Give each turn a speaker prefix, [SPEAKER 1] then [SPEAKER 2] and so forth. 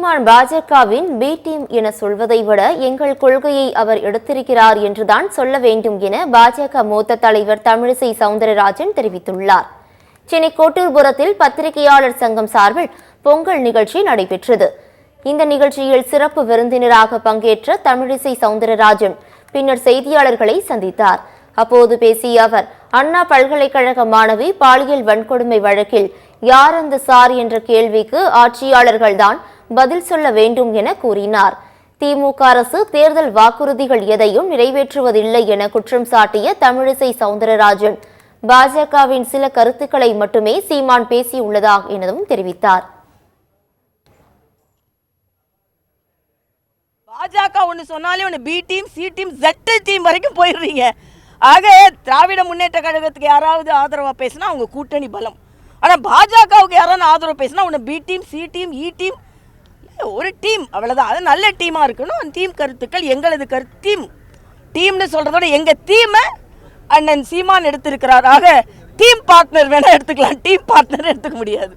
[SPEAKER 1] சீமான் பாஜகவின் B team என சொல்வதை விட எங்கள் கொள்கையை அவர் எடுத்திருக்கிறார் என்றுதான் சொல்ல வேண்டும் என பாஜக மூத்த தலைவர் தமிழிசை சவுந்தரராஜன் தெரிவித்துள்ளார். சென்னை கோட்டூர்புரத்தில் பத்திரிகையாளர் சங்கம் சார்பில் பொங்கல் நிகழ்ச்சி நடைபெற்றது. இந்த நிகழ்ச்சியில் சிறப்பு விருந்தினராக பங்கேற்ற தமிழிசை சவுந்தரராஜன் பின்னர் செய்தியாளர்களை சந்தித்தார். அப்போது பேசிய அவர், அண்ணா பல்கலைக்கழக மாணவி பாலியல் வன்கொடுமை வழக்கில் யார் அந்த சார் என்ற கேள்விக்கு ஆட்சியாளர்கள்தான் பதில் சொல்ல வேண்டும் என கூறினார். திமுக அரசு தேர்தல் வாக்குறுதிகள் எதையும் நிறைவேற்றுவதில்லை என குற்றம் சாட்டிய தமிழிசை சவுந்தரராஜன் பாஜகவின் சில கருத்துக்களை மட்டுமே சீமான் பேசியுள்ளதாக எனவும் தெரிவித்தார்.
[SPEAKER 2] பாஜக ஒன்று சொன்னாலே ஒன்று B team, C team, Z team வரைக்கும் போயிடுறீங்க. ஆக திராவிட முன்னேற்ற கழகத்துக்கு யாராவது ஆதரவாக பேசினா அவங்க கூட்டணி பலம். ஆனால் பாஜகவுக்கு யாராவது ஆதரவு பேசினா ஒன்று பி டீம், சி டீம், இ டீம், ஒரு டீம், அவ்வளோதான். அது நல்ல டீமாக இருக்கணும். அந்த டீம் கருத்துக்கள் எங்களது டீம்னு சொல்கிறதோட எங்கள் டீமை அண்ணன் சீமான் எடுத்திருக்கிறார். ஆக டீம் பார்ட்னர் வேணால் எடுத்துக்கலாம், டீம் பார்ட்னர் எடுத்துக்க முடியாது.